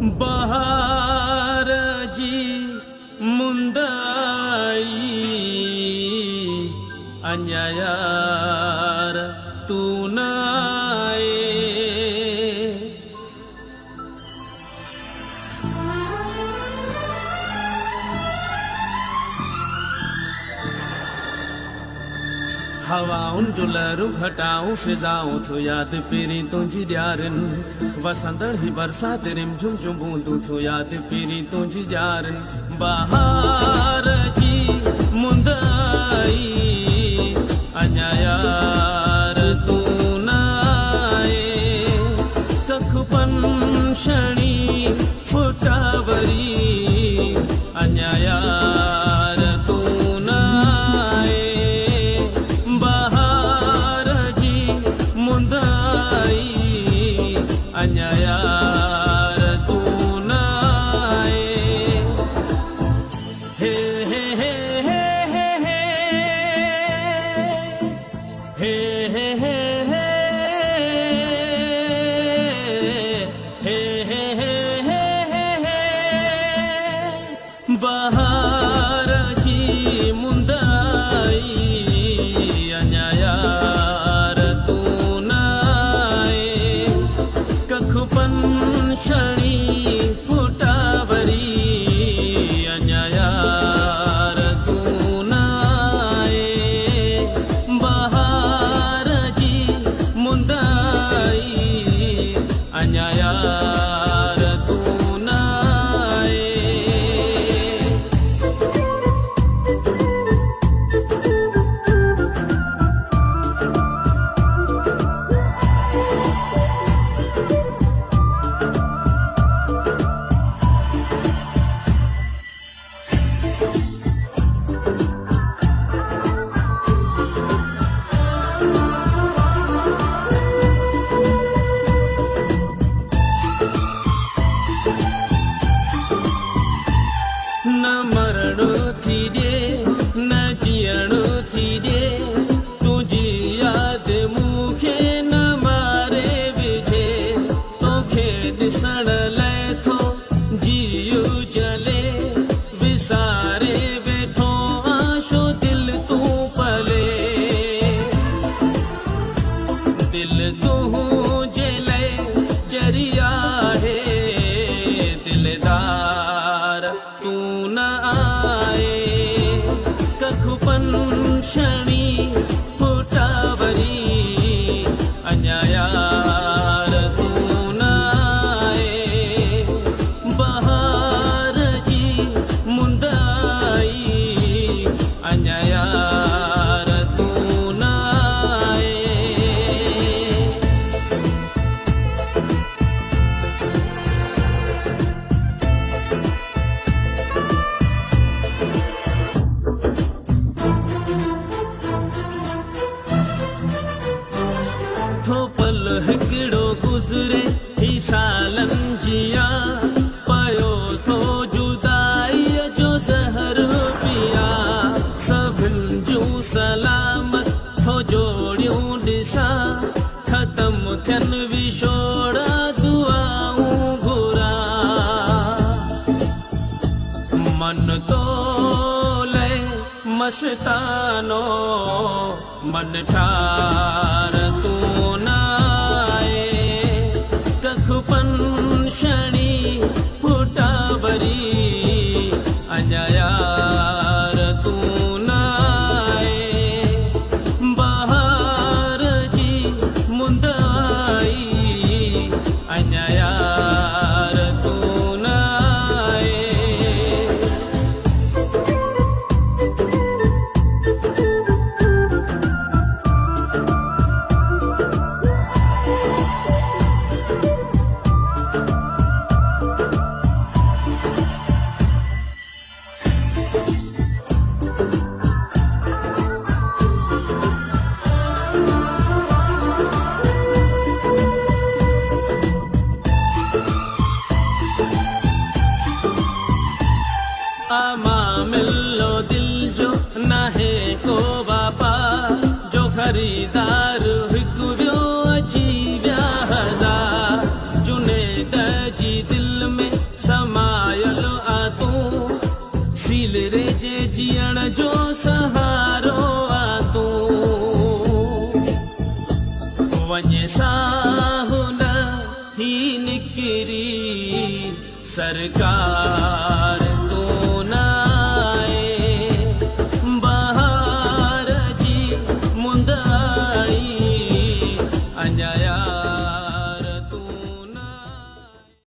बहार जी मुंदाई अन्यायार तू नाए हवाउं जुलरू घटाऊं फिजाऊं थो याद पेरी तुझी ॾियारन वसंदड़ ही बरसात रिम झुम झुम बूंदू थो याद पेरी तुझी ॾियारन बहार जी मुंदाई अञा यार तू नाए कख पंछणी फुटावरी अञा यार तू नाए बहार जी मुंदाई अञा यार तू नाए हे हे हे हे हे हे हे हे हे हे हे हे बहार जी मुंदाई अञा यार तू नाए कख पंछणी फुटावरी अञा यार तू नाए बहार जी मुंदाई अञा यार तू नाए न मरणो थी ॾे न जीअणो थी ॾे तुझी यादि मूंखे न मारे विझे तोखे ॾिसण लाइ थो जीउ जले विसारे वेठो आशो दिल तूं पले दिल तुंहिंजे लाइ जरिया आहे दिलदार तू न आए कख पंछणी फुटावरी अञा यार तू न आए बहार जी मुंदाई अञा यार तू न आए थो पल हिकिड़ो गुज़रे ही सालन जिया पयो थो जुदाईअ जो ज़हर पिया सभिनि जूं सलामत थो जोड़ियूं ॾिसां ख़तमु थियनि विछोड़ा दुआऊं घुरां मन तो लय मस्तानो मन ठार तू नाए कख पंछणी फुटावरी अञा यार तू नाए बहार जी मुंदाई अञा यार तू नाए आमा मिलो दिल जो न है को बापा जो खरीदार हिकु वियो अची विया हज़ार जुनेद जी दिल में तेरी सरकार